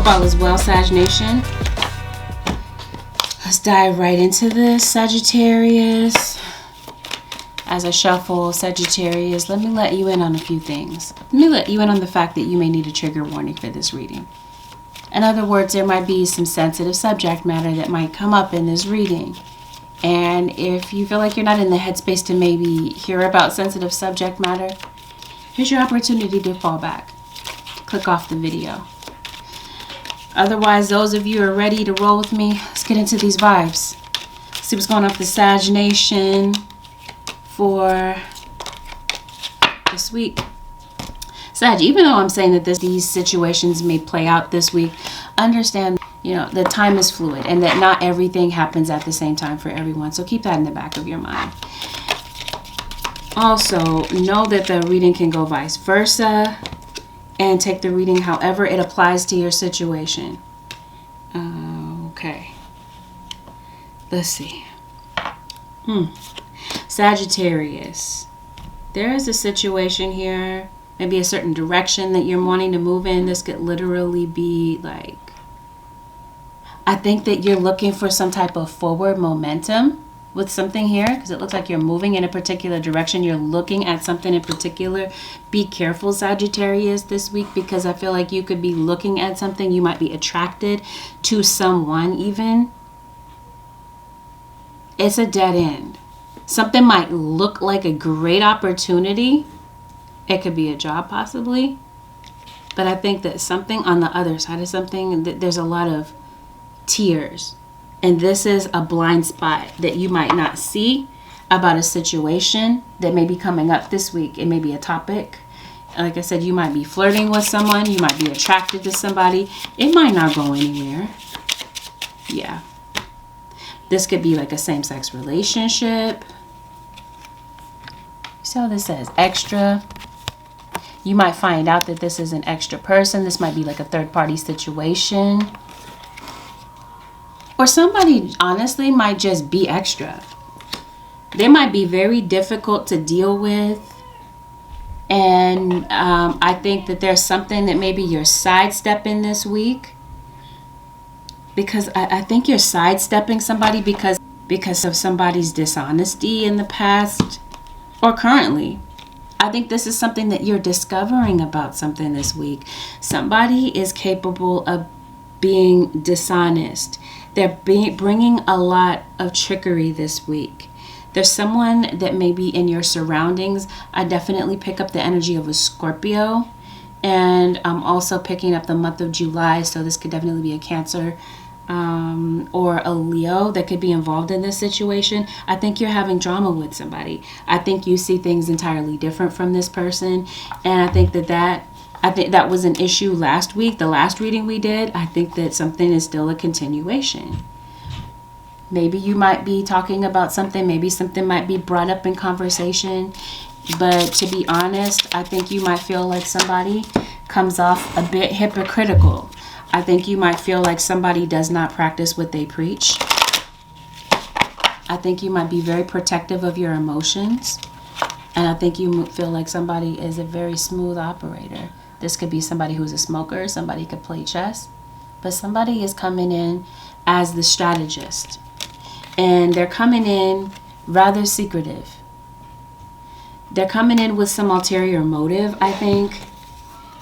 all is well, Sag Nation. Let's dive right into this, Sagittarius. As I shuffle Sagittarius, let me let you in on a few things. Let me let you in on the fact that you may need a trigger warning for this reading. In other words, there might be some sensitive subject matter that might come up in this reading. And if you feel like you're not in the headspace to maybe hear about sensitive subject matter, here's your opportunity to fall back. Click off the video. Otherwise, those of you who are ready to roll with me, let's get into these vibes. See what's going on with the Sag Nation for this week. Sag, even though I'm saying that these situations may play out this week, understand, that time is fluid and that not everything happens at the same time for everyone. So keep that in the back of your mind. Also, know that the reading can go vice versa, and take the reading however it applies to your situation. Okay. Let's see. Sagittarius. There is a situation here, maybe a certain direction that you're wanting to move in. This could literally be like, I think that you're looking for some type of forward momentum with something here, because it looks like you're moving in a particular direction. You're looking at something in particular. Be careful, Sagittarius, this week, because I feel like you could be looking at something. You might be attracted to someone even. It's a dead end. Something might look like a great opportunity. It could be a job possibly. But I think that something on the other side of something, there's a lot of tears. And this is a blind spot that you might not see about a situation that may be coming up this week. It may be a topic. Like I said, you might be flirting with someone. You might be attracted to somebody. It might not go anywhere. Yeah. This could be like a same-sex relationship. See how this says extra? You might find out that this is an extra person. This might be like a third-party situation. Or somebody, honestly, might just be extra. They might be very difficult to deal with. And I think that there's something that maybe you're sidestepping this week. Because I think you're sidestepping somebody because of somebody's dishonesty in the past or currently. I think this is something that you're discovering about something this week. Somebody is capable of being dishonest. They're bringing a lot of trickery this week. There's someone that may be in your surroundings. I definitely pick up the energy of a Scorpio. And I'm also picking up the month of July. So this could definitely be a Cancer or a Leo that could be involved in this situation. I think you're having drama with somebody. I think you see things entirely different from this person. And I think that was an issue last week, the last reading we did. I think that something is still a continuation. Maybe you might be talking about something. Maybe something might be brought up in conversation. But to be honest, I think you might feel like somebody comes off a bit hypocritical. I think you might feel like somebody does not practice what they preach. I think you might be very protective of your emotions. And I think you feel like somebody is a very smooth operator. This could be somebody who's a smoker. Somebody could play chess. But somebody is coming in as the strategist. And they're coming in rather secretive. They're coming in with some ulterior motive, I think.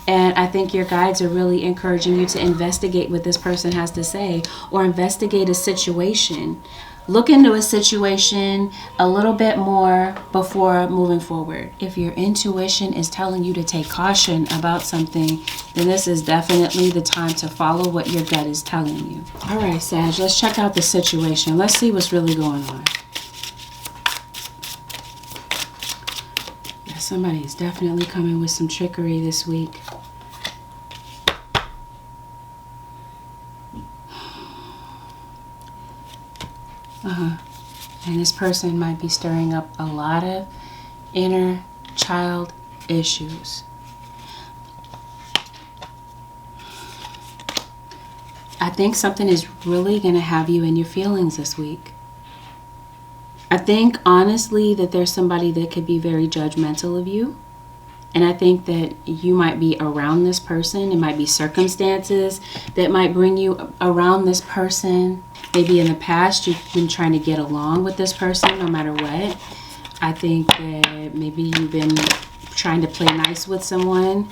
And I think your guides are really encouraging you to investigate what this person has to say or investigate a situation. Look into a situation a little bit more before moving forward. If your intuition is telling you to take caution about something, then this is definitely the time to follow what your gut is telling you. All right, Sag, let's check out the situation. Let's see what's really going on. Yeah, somebody is definitely coming with some trickery this week. And this person might be stirring up a lot of inner child issues. I think something is really going to have you in your feelings this week. I think, honestly, that there's somebody that could be very judgmental of you. And I think that you might be around this person. It might be circumstances that might bring you around this person. Maybe in the past you've been trying to get along with this person no matter what. I think that maybe you've been trying to play nice with someone.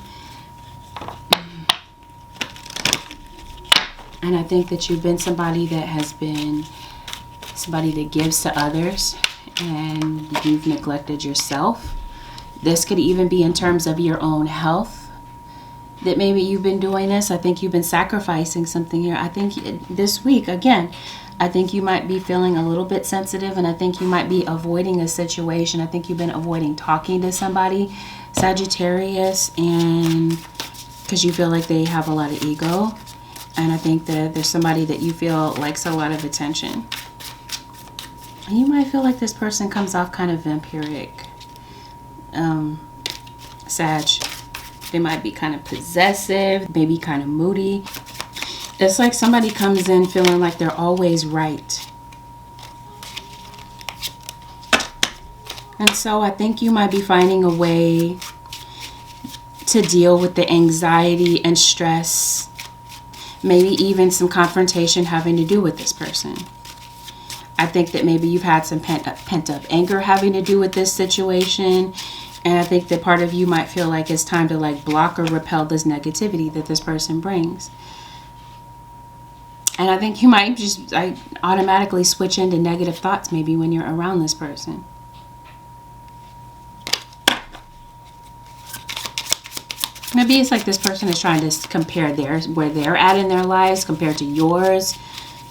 And I think that you've been somebody that has been somebody that gives to others, and you've neglected yourself. This could even be in terms of your own health, that maybe you've been doing this. I think you've been sacrificing something here. I think this week, again, I think you might be feeling a little bit sensitive, and I think you might be avoiding a situation. I think you've been avoiding talking to somebody, Sagittarius, and because you feel like they have a lot of ego. And I think that there's somebody that you feel likes a lot of attention. And you might feel like this person comes off kind of vampiric. Sag. They might be kind of possessive, maybe kind of moody. It's like somebody comes in feeling like they're always right. And so I think you might be finding a way to deal with the anxiety and stress. Maybe even some confrontation having to do with this person. I think that maybe you've had some pent-up anger having to do with this situation. And I think that part of you might feel like it's time to like block or repel this negativity that this person brings. And I think you might just automatically switch into negative thoughts maybe when you're around this person. Maybe it's like this person is trying to compare where they're at in their lives compared to yours.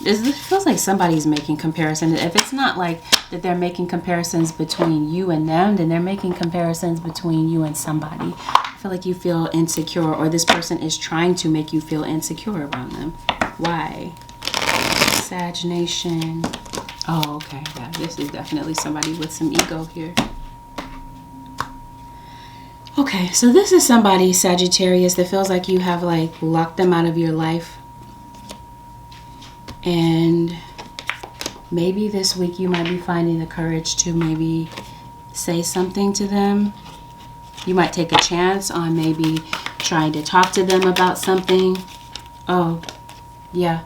It feels like somebody's making comparisons. If it's not like that they're making comparisons between you and them, then they're making comparisons between you and somebody. I feel like you feel insecure, or this person is trying to make you feel insecure around them. Why? Sag Nation. Oh, okay. Yeah, this is definitely somebody with some ego here. Okay, so this is somebody, Sagittarius, that feels like you have like locked them out of your life. And maybe this week you might be finding the courage to maybe say something to them. You might take a chance on maybe trying to talk to them about something. Oh, yeah.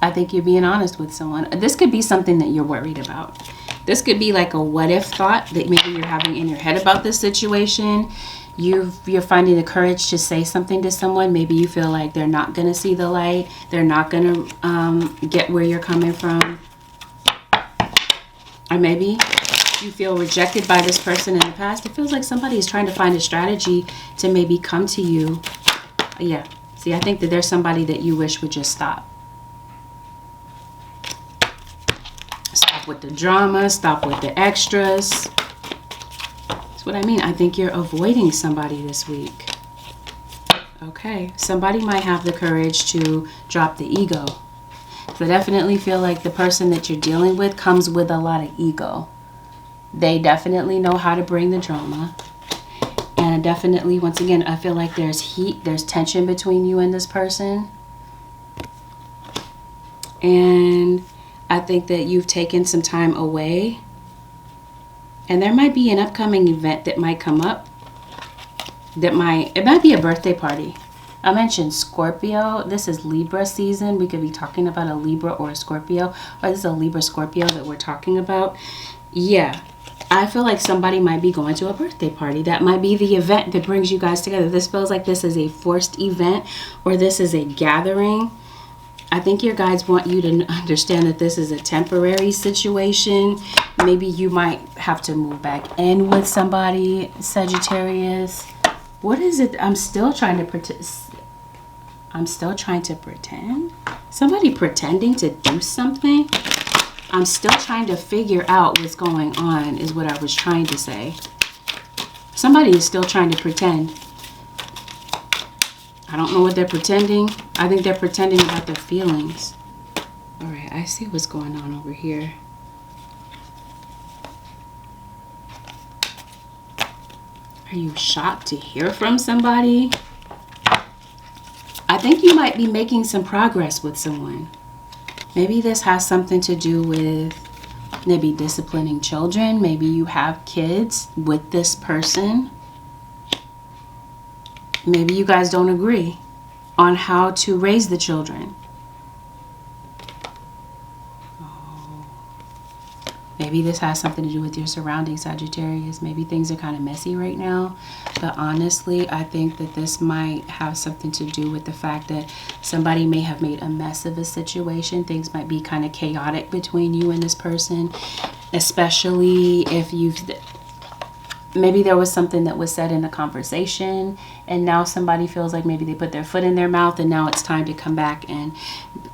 I think you're being honest with someone. This could be something that you're worried about. This could be like a what if thought that maybe you're having in your head about this situation. You're finding the courage to say something to someone. Maybe you feel like they're not going to see the light. They're not going to get where you're coming from. Or maybe you feel rejected by this person in the past. It feels like somebody is trying to find a strategy to maybe come to you. Yeah. See, I think that there's somebody that you wish would just stop. Stop with the drama. Stop with the extras. That's what I mean. I think you're avoiding somebody this week. Okay. Somebody might have the courage to drop the ego. So I definitely feel like the person that you're dealing with comes with a lot of ego. They definitely know how to bring the drama. And definitely, once again, I feel like there's heat, there's tension between you and this person. And I think that you've taken some time away. And there might be an upcoming event that might come up. It might be a birthday party. I mentioned Scorpio. This is Libra season. We could be talking about a Libra or a Scorpio. Or this is a Libra Scorpio that we're talking about. Yeah. I feel like somebody might be going to a birthday party. That might be the event that brings you guys together. This feels like this is a forced event, or this is a gathering. I think your guides want you to understand that this is a temporary situation. Maybe you might have to move back in with somebody, Sagittarius. What is it? I'm still trying to pretend. Somebody pretending to do something? I'm still trying to figure out what's going on is what I was trying to say. Somebody is still trying to pretend. I don't know what they're pretending. I think they're pretending about their feelings. All right, I see what's going on over here. Are you shocked to hear from somebody? I think you might be making some progress with someone. Maybe this has something to do with maybe disciplining children. Maybe you have kids with this person. Maybe you guys don't agree on how to raise the children. Maybe this has something to do with your surroundings, Sagittarius. Maybe things are kind of messy right now. But honestly, I think that this might have something to do with the fact that somebody may have made a mess of a situation. Things might be kind of chaotic between you and this person. Especially if maybe there was something that was said in a conversation and now somebody feels like maybe they put their foot in their mouth and now it's time to come back and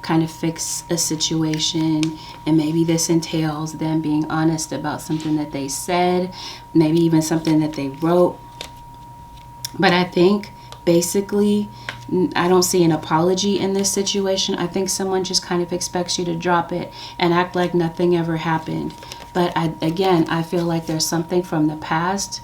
kind of fix a situation. And maybe this entails them being honest about something that they said, maybe even something that they wrote. But I think basically, I don't see an apology in this situation. I think someone just kind of expects you to drop it and act like nothing ever happened. But again, I feel like there's something from the past.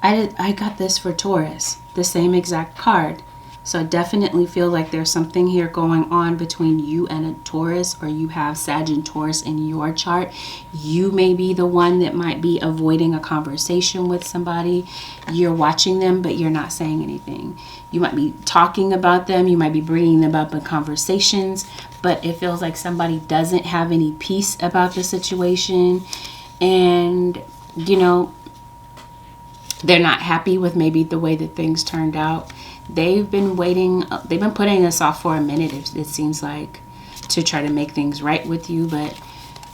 I got this for Taurus, the same exact card. So I definitely feel like there's something here going on between you and a Taurus, or you have Sag and Taurus in your chart. You may be the one that might be avoiding a conversation with somebody. You're watching them, but you're not saying anything. You might be talking about them. You might be bringing them up in conversations, but it feels like somebody doesn't have any peace about the situation. And, you know, they're not happy with maybe the way that things turned out. They've been waiting, they've been putting this off for a minute, it seems like, to try to make things right with you. But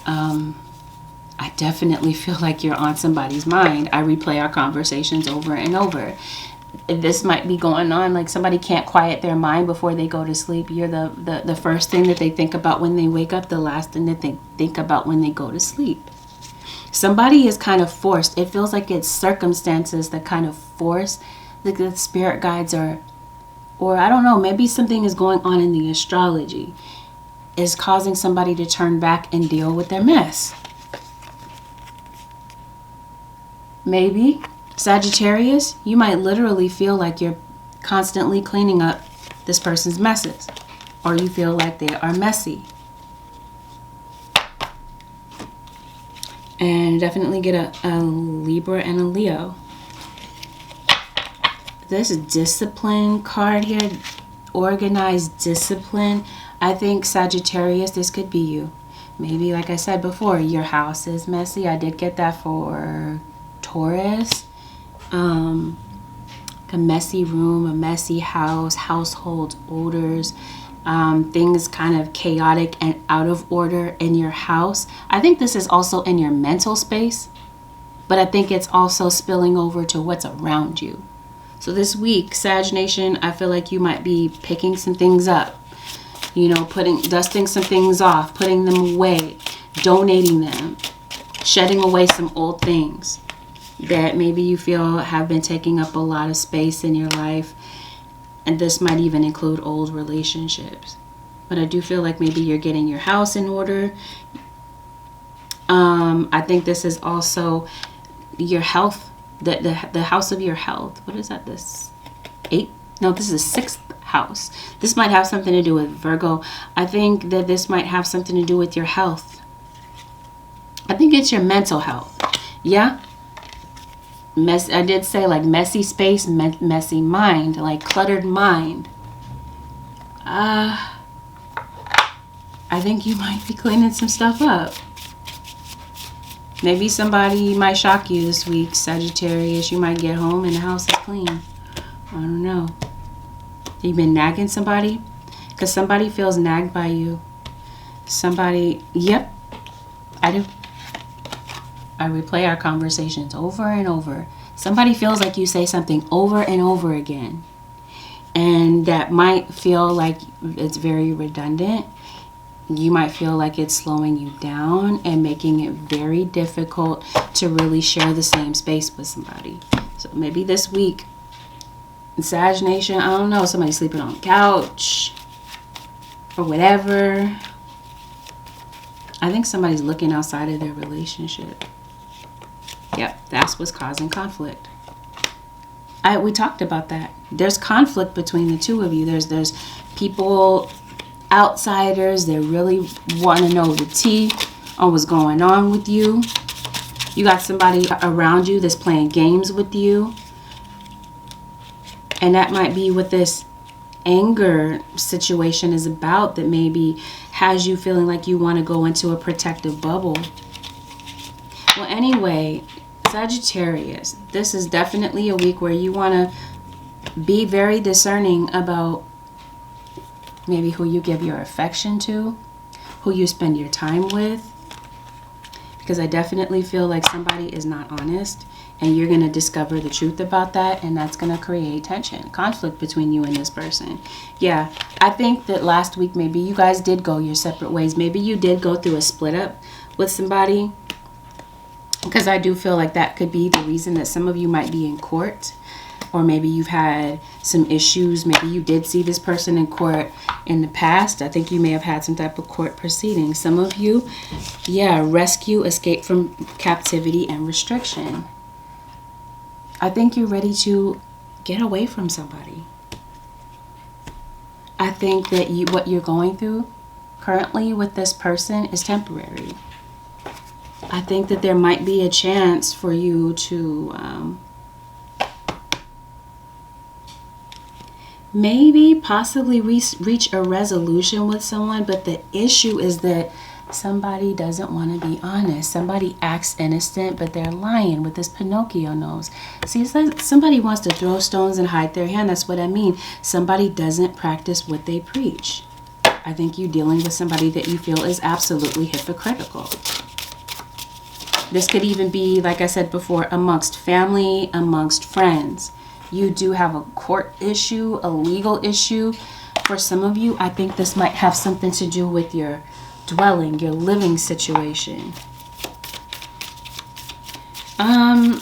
I definitely feel like you're on somebody's mind. I replay our conversations over and over. This might be going on, like somebody can't quiet their mind before they go to sleep. You're the first thing that they think about when they wake up, the last thing that they think about when they go to sleep. Somebody is kind of forced. It feels like it's circumstances that kind of force the spirit guides, or I don't know, maybe something is going on in the astrology is causing somebody to turn back and deal with their mess. Maybe Sagittarius, you might literally feel like you're constantly cleaning up this person's messes, or you feel like they are messy. And definitely get a Libra and a Leo. This discipline card here, organized discipline. I think Sagittarius, this could be you. Maybe, like I said before, your house is messy. I did get that for Taurus. A messy room, a messy house, household odors, things kind of chaotic and out of order in your house. I think this is also in your mental space, but I think it's also spilling over to what's around you. So this week, Sag Nation, I feel like you might be picking some things up, you know, dusting some things off, putting them away, donating them, shedding away some old things that maybe you feel have been taking up a lot of space in your life. And this might even include old relationships. But I do feel like maybe you're getting your house in order. I think this is also your health. The house of your health. What is that? This 8? No, this is 6th house. This might have something to do with Virgo. I think that this might have something to do with your health. I think it's your mental health. Yeah. I did say like messy space, messy mind, like cluttered mind. I think you might be cleaning some stuff up. Maybe somebody might shock you this week, Sagittarius. You might get home and the house is clean. I don't know. You've been nagging somebody? Because somebody feels nagged by you. Somebody, yep, I do. I replay our conversations over and over. Somebody feels like you say something over and over again. And that might feel like it's very redundant. You might feel like it's slowing you down and making it very difficult to really share the same space with somebody. So maybe this week, Sag Nation, I don't know, somebody sleeping on the couch or whatever. I think somebody's looking outside of their relationship. Yep, that's what's causing conflict. We talked about that. There's conflict between the two of you. There's people, outsiders, that really want to know the tea on what's going on with you. You got somebody around you that's playing games with you. And that might be what this anger situation is about, that maybe has you feeling like you want to go into a protective bubble. Well, anyway, Sagittarius, this is definitely a week where you want to be very discerning about maybe who you give your affection to, who you spend your time with, because I definitely feel like somebody is not honest, and you're going to discover the truth about that, and that's going to create tension, conflict between you and this person. Yeah, I think that last week maybe you guys did go your separate ways. Maybe you did go through a split up with somebody, because I do feel like that could be the reason that some of you might be in court, or maybe you've had some issues. Maybe you did see this person in court in the past. I think you may have had some type of court proceeding. Some of you, yeah, rescue, escape from captivity and restriction. I think you're ready to get away from somebody. I think that what you're going through currently with this person is temporary. I think that there might be a chance for you to maybe possibly reach a resolution with someone, but the issue is that somebody doesn't want to be honest. Somebody acts innocent, but they're lying with this Pinocchio nose. See, it's like somebody wants to throw stones and hide their hand. That's what I mean. Somebody doesn't practice what they preach. I think you're dealing with somebody that you feel is absolutely hypocritical. This could even be, like I said before, amongst family, amongst friends. You do have a court issue, a legal issue. For some of you, I think this might have something to do with your dwelling, your living situation. I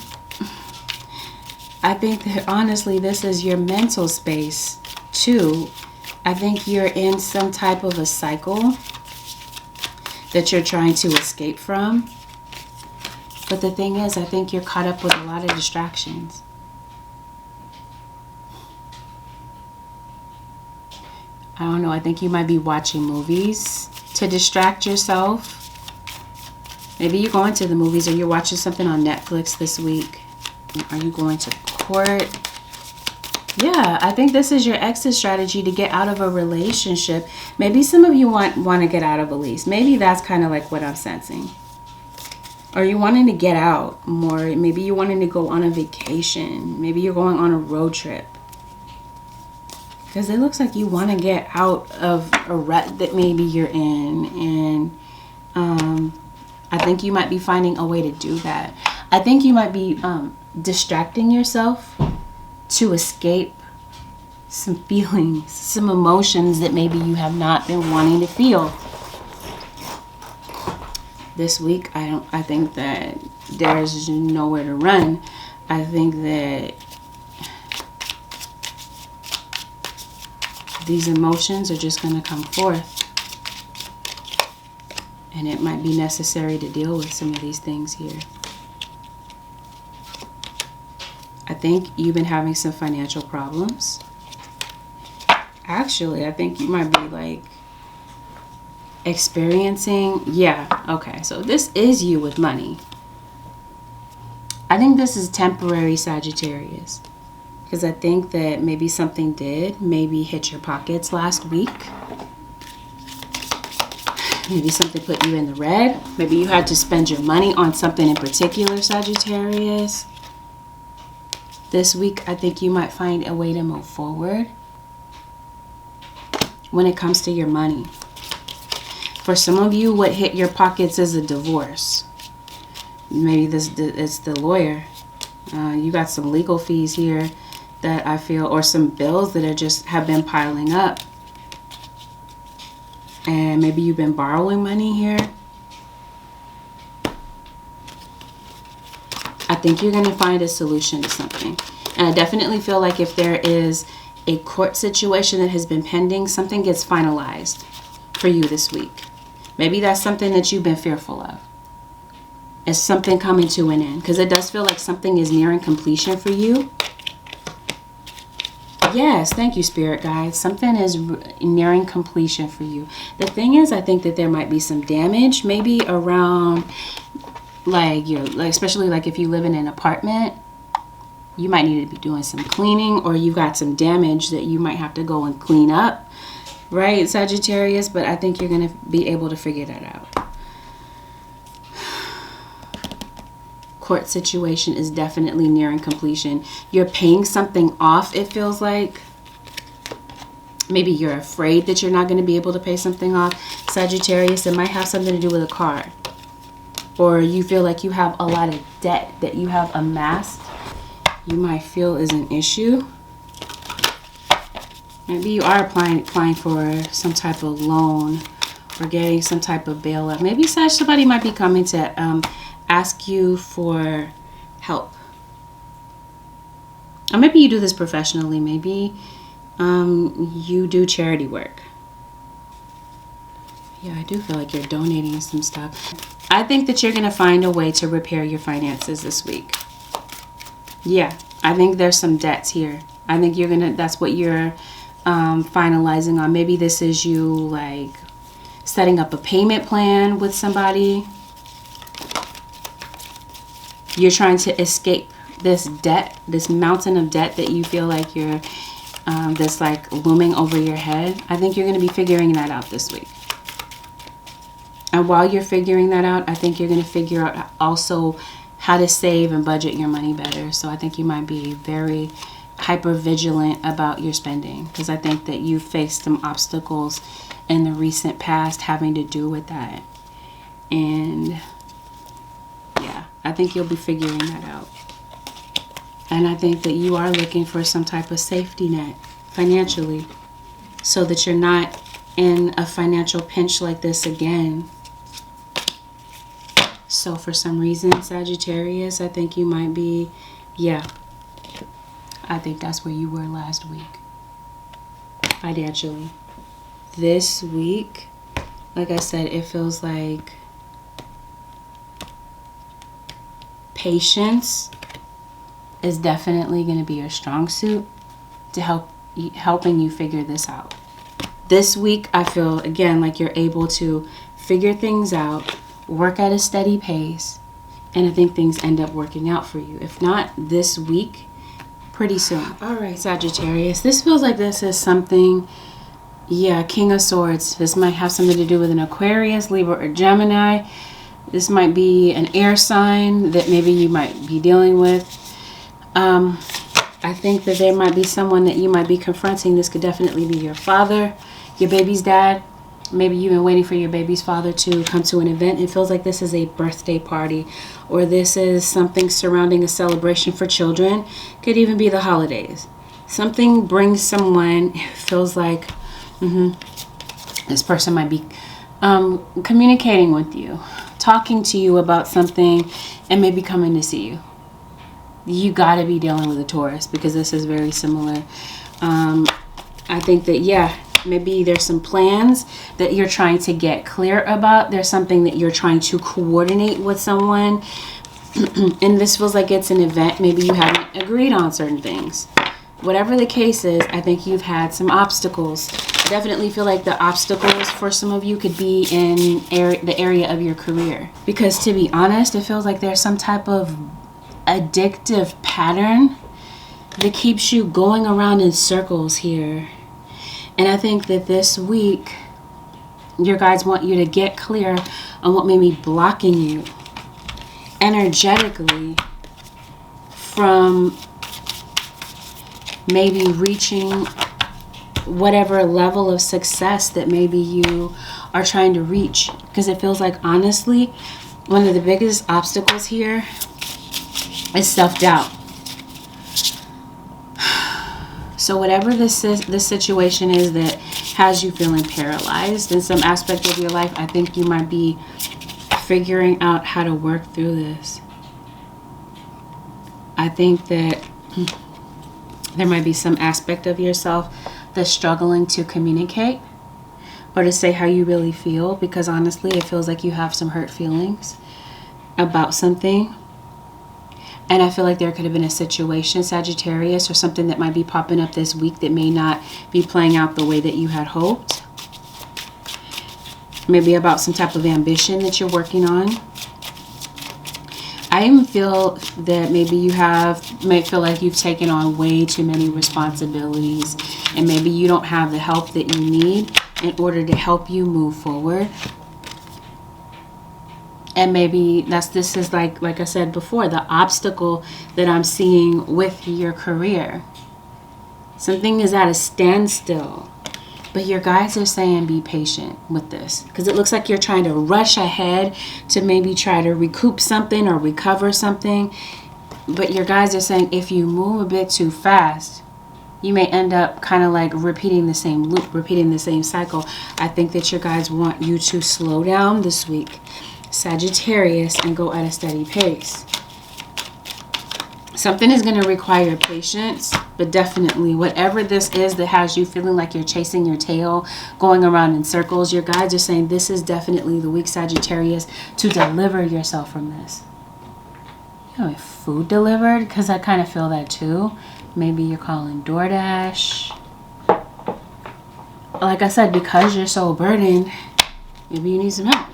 think that honestly, this is your mental space too. I think you're in some type of a cycle that you're trying to escape from. But the thing is, I think you're caught up with a lot of distractions. I don't know, I think you might be watching movies to distract yourself. Maybe you're going to the movies, or you're watching something on Netflix this week. Are you going to court? Yeah, I think this is your exit strategy to get out of a relationship. Maybe some of you want to get out of a lease. Maybe that's kind of like what I'm sensing. Or you wanting to get out more. Maybe you wanting to go on a vacation. Maybe you're going on a road trip. Because it looks like you want to get out of a rut that maybe you're in. And I think you might be finding a way to do that. I think you might be distracting yourself to escape some feelings, some emotions that maybe you have not been wanting to feel. This week, I think that there's nowhere to run. I think that these emotions are just going to come forth. And it might be necessary to deal with some of these things here. I think you've been having some financial problems. Actually, I think you might be like experiencing, yeah, okay, so this is you with money. I think this is temporary, Sagittarius, because I think that maybe something did maybe hit your pockets last week. Maybe something put you in the red. Maybe you had to spend your money on something in particular, Sagittarius. This week, I think you might find a way to move forward when it comes to your money. For some of you, what hit your pockets is a divorce. Maybe it's the lawyer. You got some legal fees here that I feel, or some bills that are just have been piling up. And maybe you've been borrowing money here. I think you're going to find a solution to something. And I definitely feel like if there is a court situation that has been pending, something gets finalized for you this week. Maybe that's something that you've been fearful of. It's something coming to an end. Because it does feel like something is nearing completion for you. Yes, thank you, Spirit Guides. Something is nearing completion for you. The thing is, I think that there might be some damage, maybe around like especially like if you live in an apartment, you might need to be doing some cleaning, or you got some damage that you might have to go and clean up, right, Sagittarius? But I think you're going to be able to figure that out. Court situation is definitely nearing completion. You're paying something off, it feels like. Maybe you're afraid that you're not going to be able to pay something off, Sagittarius. It might have something to do with a car. Or you feel like you have a lot of debt that you have amassed, you might feel is an issue. Maybe you are applying for some type of loan or getting some type of bailout. Maybe somebody might be coming to ask you for help. Or maybe you do this professionally. Maybe you do charity work. Yeah, I do feel like you're donating some stuff. I think that you're going to find a way to repair your finances this week. Yeah, I think there's some debts here. I think that's what you're finalizing on. Maybe this is you like setting up a payment plan with somebody. You're trying to escape this debt, this mountain of debt that you feel like you're that's like looming over your head. I think you're going to be figuring that out this week. And while you're figuring that out, I think you're going to figure out also how to save and budget your money better. So I think you might be very hyper vigilant about your spending, because I think that you faced some obstacles in the recent past having to do with that. And yeah, I think you'll be figuring that out. And I think that you are looking for some type of safety net financially, so that you're not in a financial pinch like this again. So for some reason, Sagittarius, I think you might be, yeah, I think that's where you were last week financially. This week, like I said, it feels like patience is definitely going to be your strong suit to helping you figure this out. This week, I feel, again, like you're able to figure things out, work at a steady pace, and I think things end up working out for you. If not this week, pretty soon. All right, Sagittarius, this feels like this is something, yeah, King of Swords. This might have something to do with an Aquarius, Libra, or Gemini. This might be an air sign that maybe you might be dealing with. I think that there might be someone that you might be confronting. This could definitely be your father, your baby's dad. Maybe you've been waiting for your baby's father to come to an event. It feels like this is a birthday party, or this is something surrounding a celebration for children. Could even be the holidays. Something brings someone. It feels like this person might be communicating with you, talking to you about something, and maybe coming to see you. You got to be dealing with a Taurus, because this is very similar. I think that, yeah, maybe there's some plans that you're trying to get clear about. There's something that you're trying to coordinate with someone. And this feels like it's an event. Maybe you haven't agreed on certain things. Whatever the case is, I think you've had some obstacles. I definitely feel like the obstacles for some of you could be in the area of your career. Because to be honest, it feels like there's some type of addictive pattern that keeps you going around in circles here. And I think that this week, your guides want you to get clear on what may be blocking you energetically from maybe reaching whatever level of success that maybe you are trying to reach. Because it feels like, honestly, one of the biggest obstacles here is self-doubt. So whatever this situation is that has you feeling paralyzed in some aspect of your life, I think you might be figuring out how to work through this. I think that there might be some aspect of yourself that's struggling to communicate or to say how you really feel, because honestly, it feels like you have some hurt feelings about something. And I feel like there could have been a situation, Sagittarius, or something that might be popping up this week that may not be playing out the way that you had hoped. Maybe about some type of ambition that you're working on. I even feel that maybe you may feel like you've taken on way too many responsibilities, and maybe you don't have the help that you need in order to help you move forward. And maybe this is like I said before, the obstacle that I'm seeing with your career. Something is at a standstill. But your guides are saying be patient with this, because it looks like you're trying to rush ahead to maybe try to recoup something or recover something. But your guides are saying if you move a bit too fast, you may end up kind of like repeating the same loop, repeating the same cycle. I think that your guides want you to slow down this week, Sagittarius, and go at a steady pace. Something is going to require patience, but definitely whatever this is that has you feeling like you're chasing your tail, going around in circles, your guides are saying this is definitely the week, Sagittarius, to deliver yourself from this. You know, food delivered, because I kind of feel that too. Maybe you're calling DoorDash. Like I said, because you're so burdened, maybe you need some help.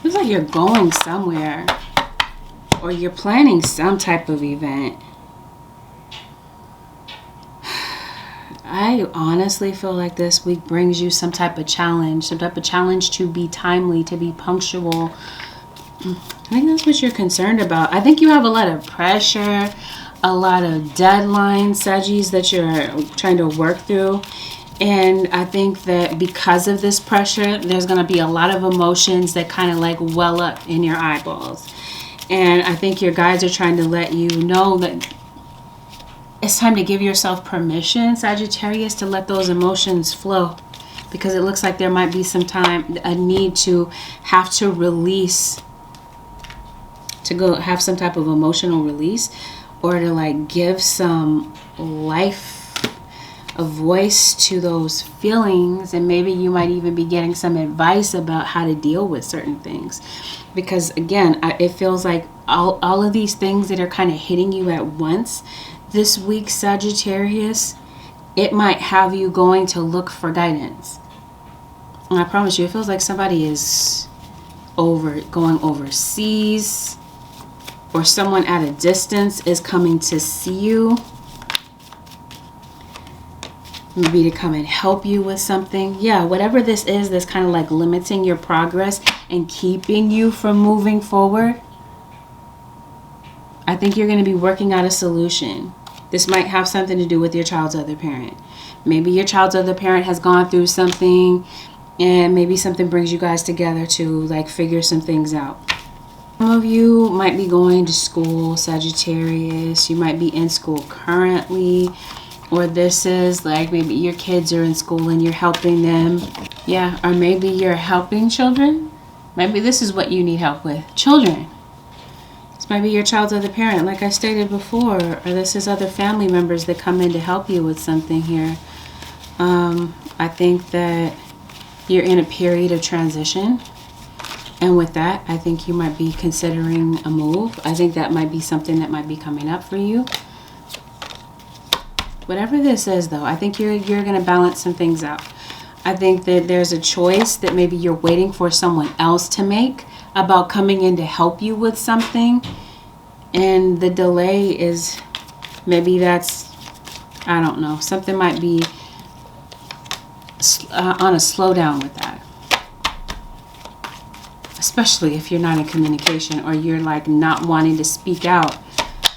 It's like you're going somewhere, or you're planning some type of event. I honestly feel like this week brings you some type of challenge to be timely, to be punctual. I think that's what you're concerned about. I think you have a lot of pressure, a lot of deadlines, Saggies, that you're trying to work through. And I think that because of this pressure, there's going to be a lot of emotions that kind of like well up in your eyeballs. And I think your guides are trying to let you know that it's time to give yourself permission, Sagittarius, to let those emotions flow. Because it looks like there might be a need to have to release, to go have some type of emotional release, or to like give some life, a voice to those feelings. And maybe you might even be getting some advice about how to deal with certain things. Because again, it feels like all of these things that are kind of hitting you at once this week, Sagittarius, it might have you going to look for guidance. And I promise you, it feels like somebody is going overseas, or someone at a distance is coming to see you, maybe to come and help you with something. Yeah, whatever this is that's kind of like limiting your progress and keeping you from moving forward, I think you're going to be working out a solution. This might have something to do with your child's other parent. Maybe your child's other parent has gone through something, and maybe something brings you guys together to like figure some things out. Some of you might be going to school, Sagittarius. You might be in school currently. Or this is like maybe your kids are in school and you're helping them. Yeah, or maybe you're helping children. Maybe this is what you need help with. Children. This might be your child's other parent, like I stated before. Or this is other family members that come in to help you with something here. I think that you're in a period of transition. And with that, I think you might be considering a move. I think that might be something that might be coming up for you. Whatever this is, though, I think you're going to balance some things out. I think that there's a choice that maybe you're waiting for someone else to make about coming in to help you with something. And the delay is, maybe that's, I don't know, something might be on a slowdown with that. Especially if you're not in communication, or you're like not wanting to speak out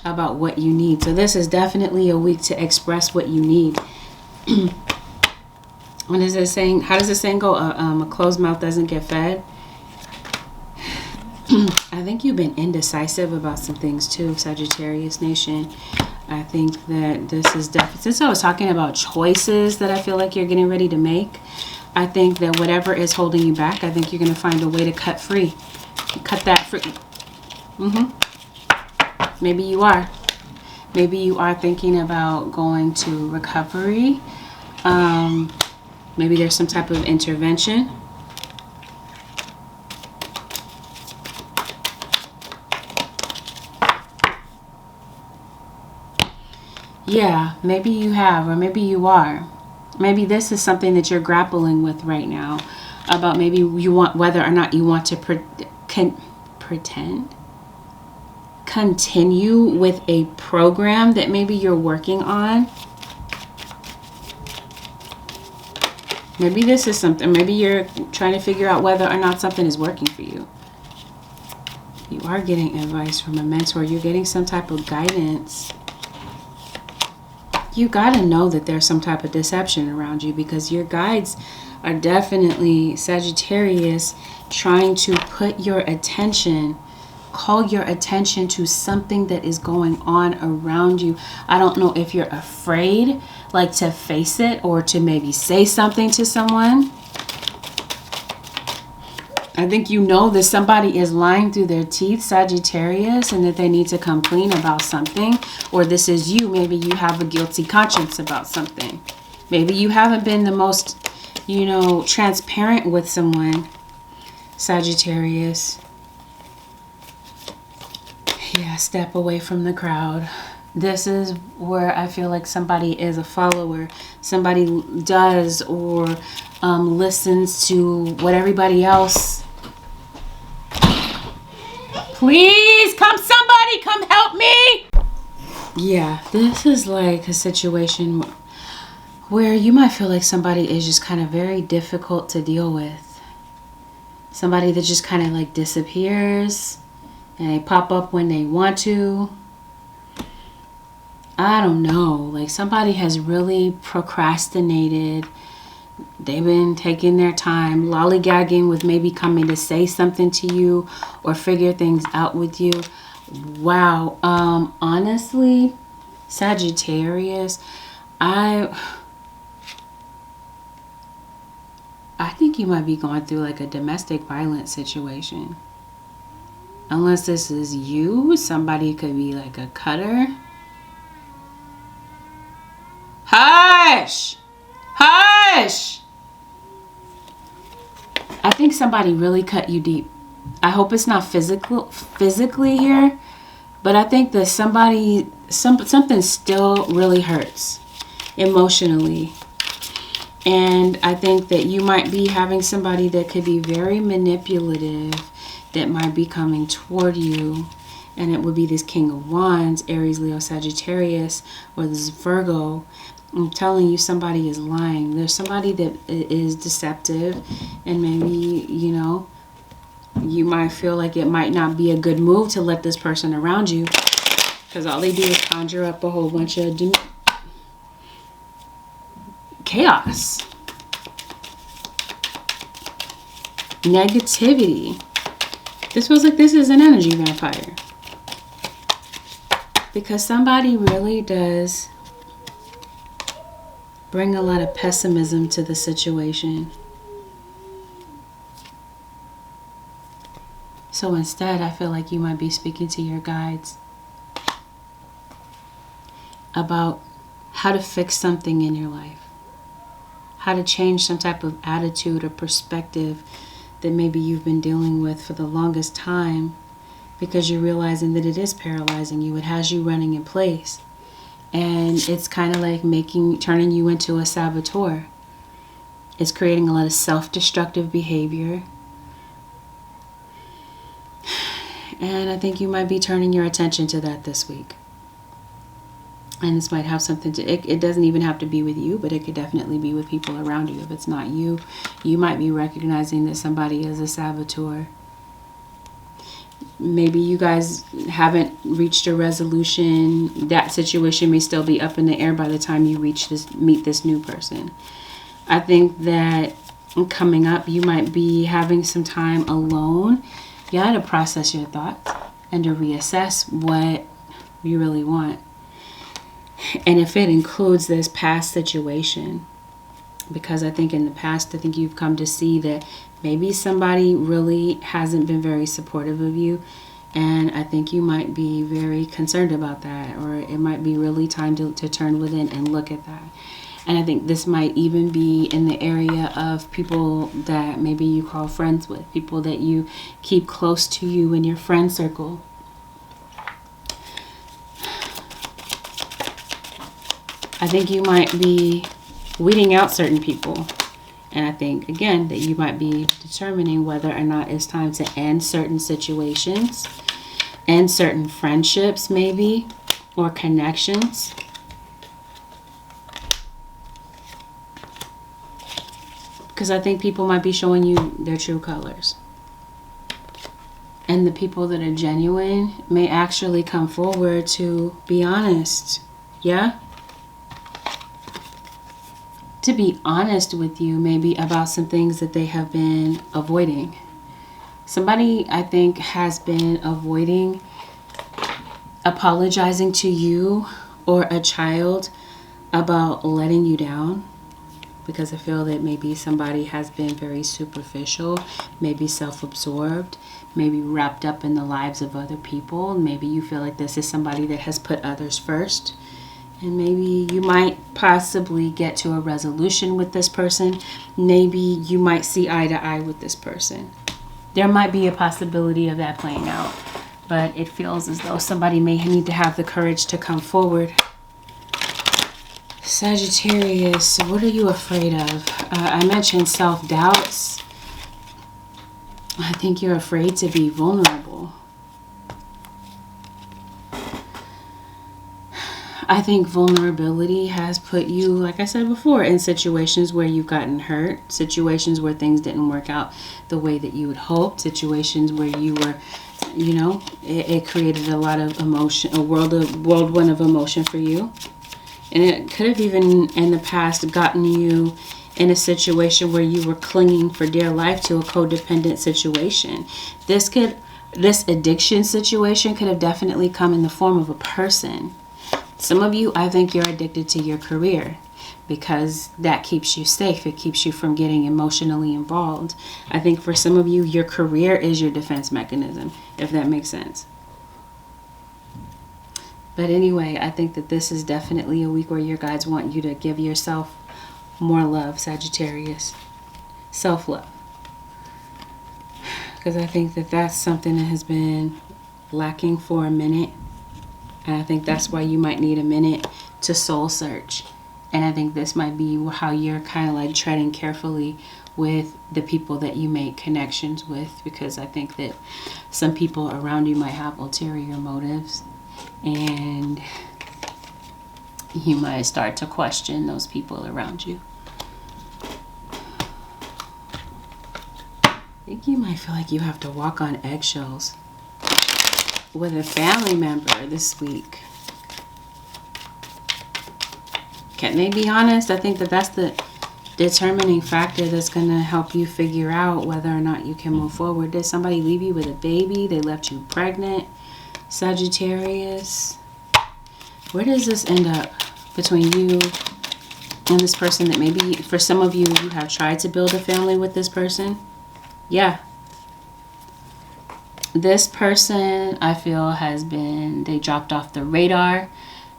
about what you need. So this is definitely a week to express what you need. What is it saying? How does this saying go? A closed mouth doesn't get fed. I think you've been indecisive about some things too, Sagittarius Nation. I think that this is definitely, since I was talking about choices that I feel like you're getting ready to make, I think that whatever is holding you back, I think you're going to find a way to cut free. Cut that free. Maybe you are. Maybe you are thinking about going to recovery. Maybe there's some type of intervention. Yeah, maybe you have, or maybe you are. Maybe this is something that you're grappling with right now, about maybe you want, whether or not you want to pretend. Continue with a program that maybe you're working on. Maybe this is something, maybe you're trying to figure out whether or not something is working for you. You are getting advice from a mentor. You're getting some type of guidance. You got to know that there's some type of deception around you, because your guides are definitely, Sagittarius, trying to put your attention, call your attention to something that is going on around you. I don't know if you're afraid, like, to face it or to maybe say something to someone. I think you know that somebody is lying through their teeth, Sagittarius, and that they need to come clean about something. Or this is you. Maybe you have a guilty conscience about something. Maybe you haven't been the most, you know, transparent with someone, Sagittarius. Yeah, step away from the crowd. This is where I feel like somebody is a follower. Somebody does or listens to what everybody else. Please, somebody come help me. Yeah, this is like a situation where you might feel like somebody is just kind of very difficult to deal with. Somebody that just kind of like disappears and they pop up when they want to. I don't know, like somebody has really procrastinated. They've been taking their time, lollygagging with maybe coming to say something to you or figure things out with you. Wow. Honestly, Sagittarius, I think you might be going through like a domestic violence situation. Unless this is you, somebody could be like a cutter. Hush! Hush! I think somebody really cut you deep. I hope it's not physically here, but I think that something still really hurts emotionally. And I think that you might be having somebody that could be very manipulative that might be coming toward you. And it would be this King of Wands, Aries, Leo, Sagittarius, or this Virgo. I'm telling you, somebody is lying. There's somebody that is deceptive, and maybe, you know, you might feel like it might not be a good move to let this person around you, because all they do is conjure up a whole bunch of chaos, negativity. This feels like this is an energy vampire, because somebody really does bring a lot of pessimism to the situation. So instead, I feel like you might be speaking to your guides about how to fix something in your life, how to change some type of attitude or perspective that maybe you've been dealing with for the longest time, because you're realizing that it is paralyzing you. It has you running in place. And it's kind of like turning you into a saboteur. It's creating a lot of self-destructive behavior. And I think you might be turning your attention to that this week. And this might have something to, it doesn't even have to be with you, but it could definitely be with people around you. If it's not you, you might be recognizing that somebody is a saboteur. Maybe you guys haven't reached a resolution. That situation may still be up in the air by the time you meet this new person. I think that coming up, you might be having some time alone. You got to process your thoughts and to reassess what you really want. And if it includes this past situation, because I think in the past, I think you've come to see that maybe somebody really hasn't been very supportive of you. And I think you might be very concerned about that, or it might be really time to turn within and look at that. And I think this might even be in the area of people that maybe you call friends with, people that you keep close to you in your friend circle. I think you might be weeding out certain people And I think, again, that you might be determining whether or not it's time to end certain situations, end certain friendships maybe, or connections. Because I think people might be showing you their true colors. And the people that are genuine may actually come forward to be honest. Yeah? To be honest with you, maybe about some things that they have been avoiding. Somebody, I think, has been avoiding apologizing to you or a child about letting you down. Because I feel that maybe somebody has been very superficial, maybe self-absorbed, maybe wrapped up in the lives of other people. Maybe you feel like this is somebody that has put others first. And maybe you might possibly get to a resolution with this person. Maybe you might see eye to eye with this person. There might be a possibility of that playing out. But it feels as though somebody may need to have the courage to come forward. Sagittarius, what are you afraid of? I mentioned self-doubts. I think you're afraid to be vulnerable. I think vulnerability has put you, like I said before, in situations where you've gotten hurt, situations where things didn't work out the way that you had hoped, situations where you were, you know, it created a lot of emotion, a whirlwind of emotion for you. And it could have even in the past gotten you in a situation where you were clinging for dear life to a codependent situation. This addiction situation could have definitely come in the form of a person. Some of you, I think you're addicted to your career because that keeps you safe. It keeps you from getting emotionally involved. I think for some of you, your career is your defense mechanism, if that makes sense. But anyway, I think that this is definitely a week where your guides want you to give yourself more love, Sagittarius. Self-love. Because I think that that's something that has been lacking for a minute. And I think that's why you might need a minute to soul search. And I think this might be how you're kind of like treading carefully with the people that you make connections with. Because I think that some people around you might have ulterior motives. And you might start to question those people around you. I think you might feel like you have to walk on eggshells with a family member this week. Can they be honest? I think that that's the determining factor that's going to help you figure out whether or not you can move forward. Did somebody leave you with a baby? They left you pregnant? Sagittarius. Where does this end up between you and this person that maybe for some of you, you have tried to build a family with this person? Yeah. This person, I feel, has been, they dropped off the radar.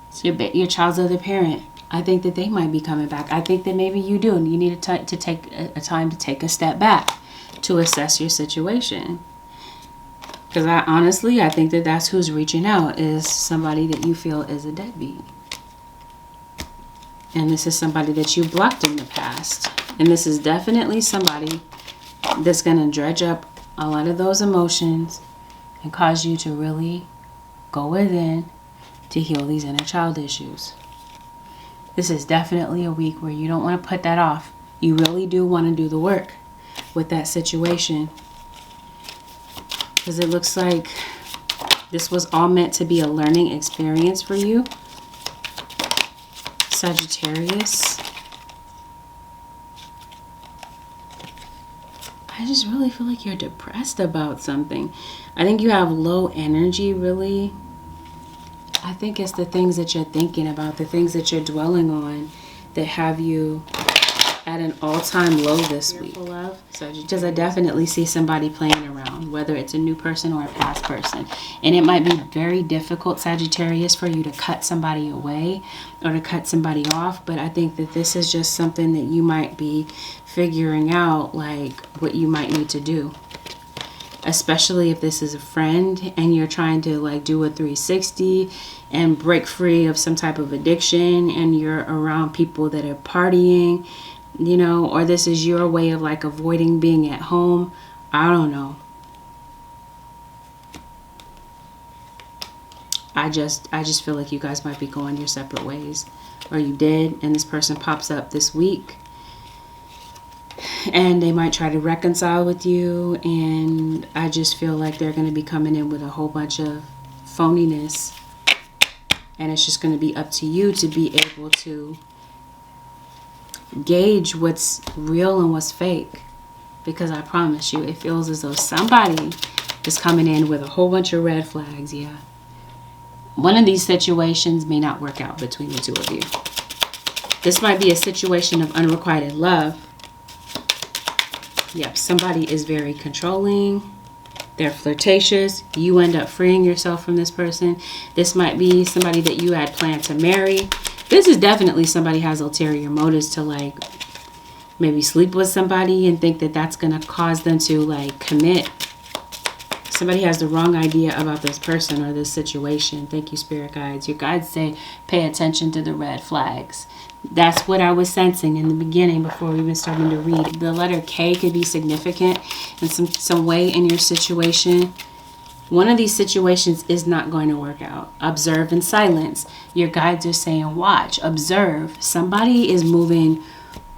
It's your child's other parent. I think that they might be coming back. I think that maybe you do. And you need to take a time to take a step back to assess your situation. Because I think that that's who's reaching out, is somebody that you feel is a deadbeat. And this is somebody that you blocked in the past. And this is definitely somebody that's going to dredge up a lot of those emotions and cause you to really go within to heal these inner child issues. This is definitely a week where you don't want to put that off. You really do want to do the work with that situation. Because it looks like this was all meant to be a learning experience for you, Sagittarius. I just really feel like you're depressed about something. I think you have low energy, really. I think it's the things that you're thinking about, the things that you're dwelling on that have you at an all-time low this week. Because I definitely see somebody playing around, whether it's a new person or a past person. And it might be very difficult, Sagittarius, for you to cut somebody away or to cut somebody off. But I think that this is just something that you might be figuring out, like what you might need to do. Especially if this is a friend and you're trying to like do a 360 and break free of some type of addiction and you're around people that are partying you know, or this is your way of like avoiding being at home. I don't know. I just feel like you guys might be going your separate ways, or you did, and this person pops up this week and they might try to reconcile with you, and I just feel like they're going to be coming in with a whole bunch of phoniness, and it's just going to be up to you to be able to gauge what's real and what's fake, because I promise you, it feels as though somebody is coming in with a whole bunch of red flags. Yeah, one of these situations may not work out between the two of you. This might be a situation of unrequited love. Yep, somebody is very controlling. They're flirtatious. You end up freeing yourself from this person. This might be somebody that you had planned to marry. This is definitely somebody has ulterior motives to like maybe sleep with somebody and think that that's going to cause them to like commit. Somebody has the wrong idea about this person or this situation. Thank you, spirit guides. Your guides say pay attention to the red flags. That's what I was sensing in the beginning before we even started to read. The letter K could be significant in some way in your situation. One of these situations is not going to work out. Observe in silence. Your guides are saying watch, observe. Somebody is moving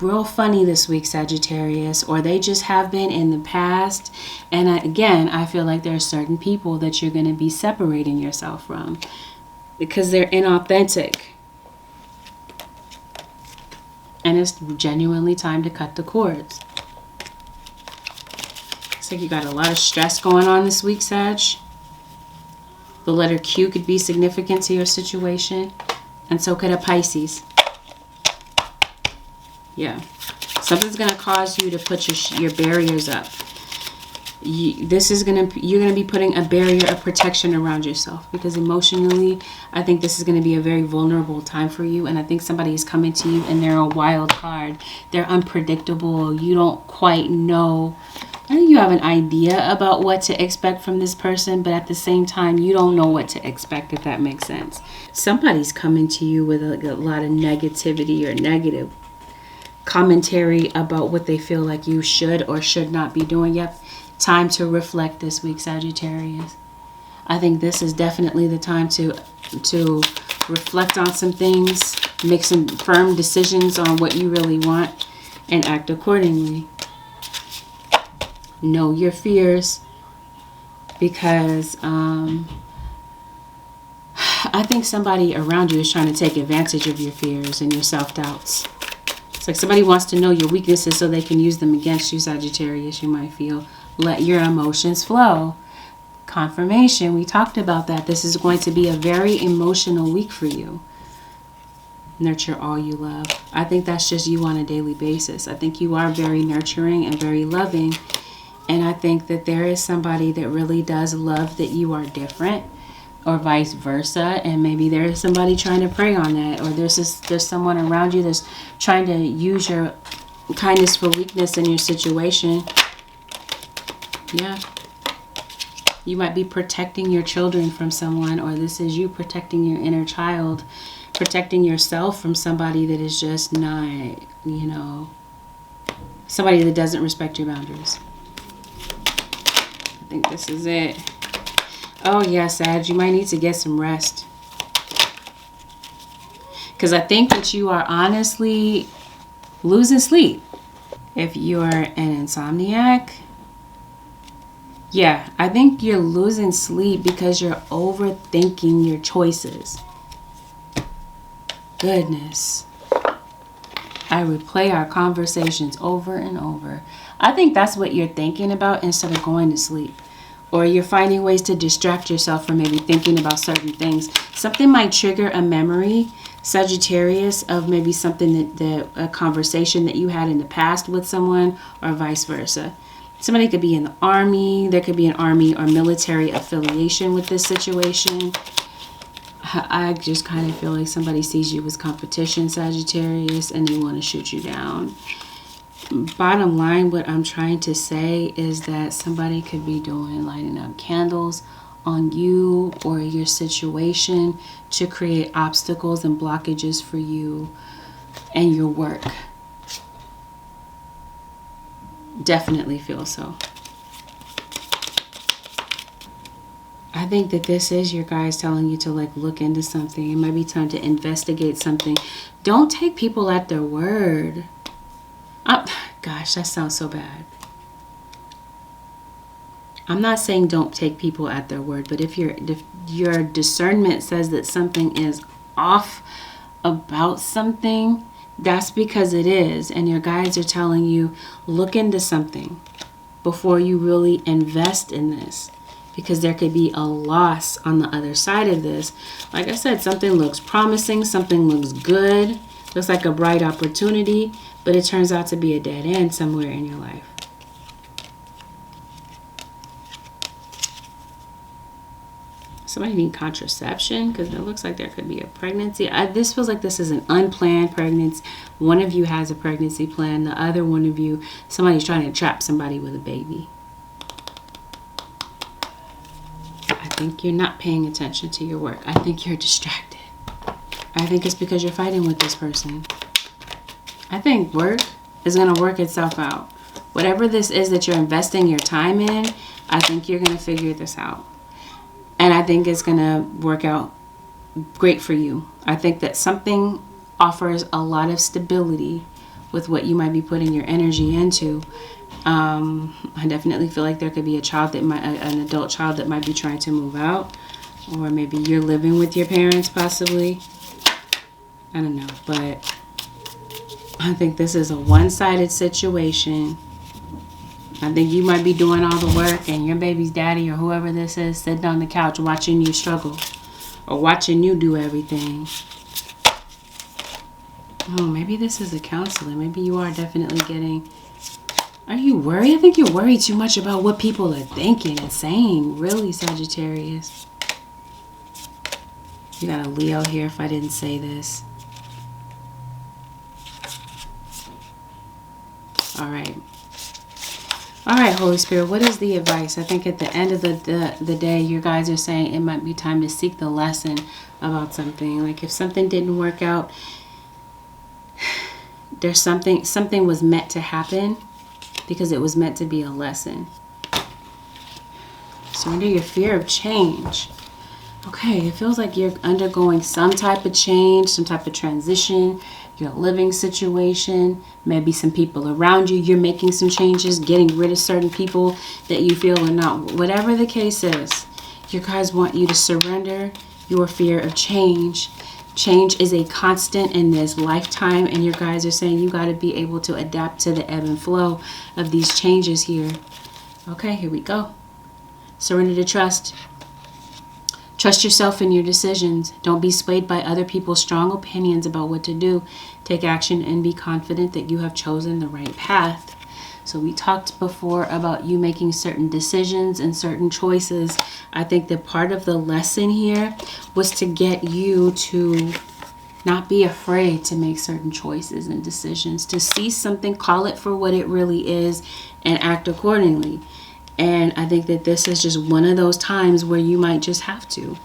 real funny this week, Sagittarius, or they just have been in the past. And again, I feel like there are certain people that you're going to be separating yourself from because they're inauthentic. And it's genuinely time to cut the cords. Looks like you got a lot of stress going on this week, Sag. The letter Q could be significant to your situation. And so could a Pisces. Yeah. Something's going to cause you to put your barriers up. You're going to be putting a barrier of protection around yourself, because emotionally, I think this is going to be a very vulnerable time for you. And I think somebody is coming to you and they're a wild card. They're unpredictable. You don't quite know. I think you have an idea about what to expect from this person, but at the same time, you don't know what to expect, if that makes sense. Somebody's coming to you with a lot of negativity or negative commentary about what they feel like you should or should not be doing. Yep. Time to reflect this week, Sagittarius. I think this is definitely the time to reflect on some things, make some firm decisions on what you really want, and act accordingly. Know your fears, because I think somebody around you is trying to take advantage of your fears and your self-doubts. It's like somebody wants to know your weaknesses so they can use them against you, Sagittarius. You might feel. Let your emotions flow. Confirmation. We talked about that. This is going to be a very emotional week for you. Nurture all you love. I think that's just you on a daily basis. I think you are very nurturing and very loving. And I think that there is somebody that really does love that you are different, or vice versa. And maybe there is somebody trying to prey on that, or there's someone around you that's trying to use your kindness for weakness in your situation. Yeah. You might be protecting your children from someone, or this is you protecting your inner child, protecting yourself from somebody that is just not, somebody that doesn't respect your boundaries. I think this is it. Oh, yeah, Sag, you might need to get some rest. Because I think that you are honestly losing sleep. If you're an insomniac, yeah, I think you're losing sleep because you're overthinking your choices. Goodness. I replay our conversations over and over. I think that's what you're thinking about instead of going to sleep. Or you're finding ways to distract yourself from maybe thinking about certain things. Something might trigger a memory, Sagittarius, of maybe something that a conversation that you had in the past with someone, or vice versa. Somebody could be in the army. There could be an army or military affiliation with this situation. I just kind of feel like somebody sees you as competition, Sagittarius, and they want to shoot you down. Bottom line, what I'm trying to say is that somebody could be lighting up candles on you or your situation to create obstacles and blockages for you and your work. Definitely feel so. I think that this is your guys telling you to like look into something. It might be time to investigate something. Don't take people at their word. Gosh, that sounds so bad. I'm not saying don't take people at their word, but if your discernment says that something is off about something, that's because it is. And your guides are telling you, look into something before you really invest in this. Because there could be a loss on the other side of this. Like I said, something looks promising, something looks good, looks like a bright opportunity, but it turns out to be a dead end somewhere in your life. Somebody need contraception because it looks like there could be a pregnancy. This feels like this is an unplanned pregnancy. One of you has a pregnancy plan. The other one of you, somebody's trying to trap somebody with a baby. I think you're not paying attention to your work. I think you're distracted. I think it's because you're fighting with this person. I think work is going to work itself out. Whatever this is that you're investing your time in, I think you're going to figure this out. And I think it's going to work out great for you. I think that something offers a lot of stability with what you might be putting your energy into. I definitely feel like there could be an adult child that might be trying to move out. Or maybe you're living with your parents possibly. I don't know. But I think this is a one-sided situation. I think you might be doing all the work and your baby's daddy or whoever this is sitting on the couch watching you struggle or watching you do everything. Oh, maybe this is a counselor. Maybe you are definitely getting... Are you worried? I think you're worried too much about what people are thinking and saying. Really, Sagittarius. You got a Leo here if I didn't say this. All right. All right, Holy Spirit, what is the advice? I think at the end of the day, you guys are saying it might be time to seek the lesson about something. Like if something didn't work out, there's something was meant to happen because it was meant to be a lesson. Surrender your fear of change. Okay, it feels like you're undergoing some type of change, some type of transition. Your living situation, maybe some people around you, you're making some changes, getting rid of certain people that you feel are not, whatever the case is, your guys want you to surrender your fear of change. Change is a constant in this lifetime, and your guys are saying you got to be able to adapt to the ebb and flow of these changes here. Okay, here we go. Surrender to trust. Trust yourself in your decisions. Don't be swayed by other people's strong opinions about what to do. Take action and be confident that you have chosen the right path. So we talked before about you making certain decisions and certain choices. I think that part of the lesson here was to get you to not be afraid to make certain choices and decisions. To see something, call it for what it really is, and act accordingly. And I think that this is just one of those times where you might just have to.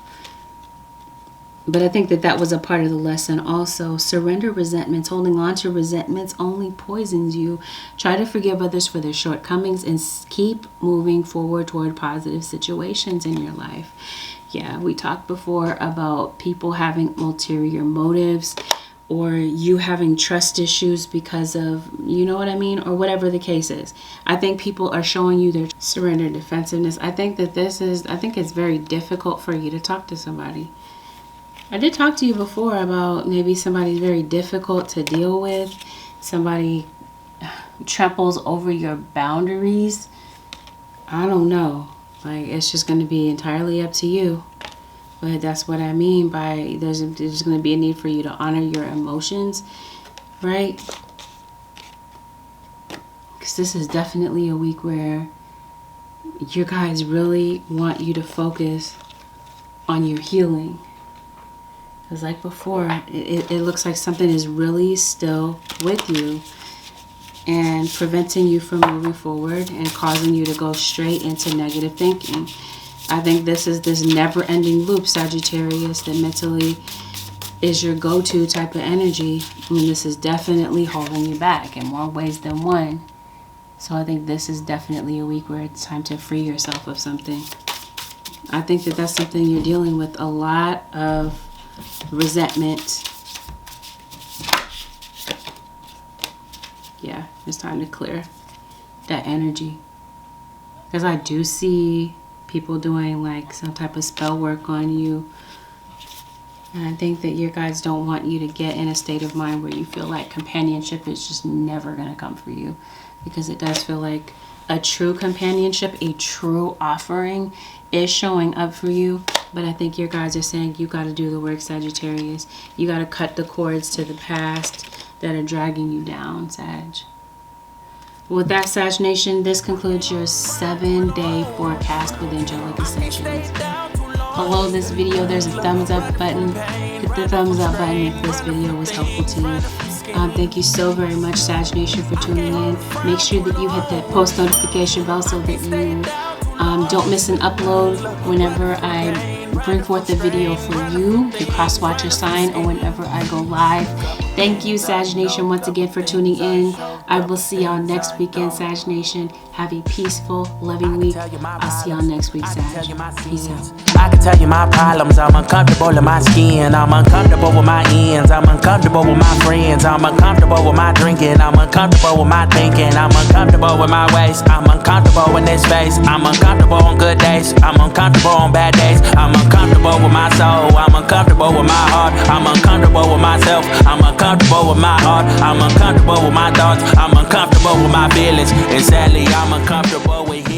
But I think that that was a part of the lesson also. Surrender resentments. Holding on to resentments only poisons you. Try to forgive others for their shortcomings and keep moving forward toward positive situations in your life. Yeah, we talked before about people having ulterior motives, or you having trust issues because of, you know what I mean, or whatever the case is. I think people are showing you their surrender defensiveness. I think it's very difficult for you to talk to somebody. I did talk to you before about maybe somebody's very difficult to deal with. Somebody tramples over your boundaries. I don't know. Like, it's just going to be entirely up to you. But that's what I mean by there's going to be a need for you to honor your emotions, right? Because this is definitely a week where your guys really want you to focus on your healing. Because like before, it looks like something is really still with you and preventing you from moving forward and causing you to go straight into negative thinking. I think this is this never-ending loop, Sagittarius, that mentally is your go-to type of energy. I mean, this is definitely holding you back in more ways than one. So I think this is definitely a week where it's time to free yourself of something. I think that that's something you're dealing with, a lot of resentment. Yeah, it's time to clear that energy. Because I do see people doing like some type of spell work on you. And I think that your guides don't want you to get in a state of mind where you feel like companionship is just never going to come for you. Because it does feel like a true companionship, a true offering is showing up for you. But I think your guides are saying you got to do the work, Sagittarius. You got to cut the cords to the past that are dragging you down, Sag. With that, Sag Nation, this concludes your 7-day forecast with Angelic Ascensions. Below this video, there's a thumbs up button. Hit the thumbs up button if this video was helpful to you. Thank you so very much, Sag Nation, for tuning in. Make sure that you hit that post notification bell so that you don't miss an upload whenever I bring forth a video for you, the cross watcher sign, or whenever I go live. Thank you, Sag Nation, once again for tuning in. I will see y'all next weekend, Sag Nation. Have a peaceful, loving week. I'll see y'all next week, Sag. Peace out. I can tell you my problems. I'm uncomfortable in my skin. I'm uncomfortable with my ends. I'm uncomfortable with my friends. I'm uncomfortable with my drinking. I'm uncomfortable with my thinking. I'm uncomfortable with my ways. I'm uncomfortable in this space. I'm uncomfortable on good days. I'm uncomfortable on bad days. I'm uncomfortable with my soul. I'm uncomfortable with my heart. I'm uncomfortable with myself. I'm uncomfortable with my heart. I'm uncomfortable with my thoughts. I'm uncomfortable with my feelings. And sadly, I'm uncomfortable with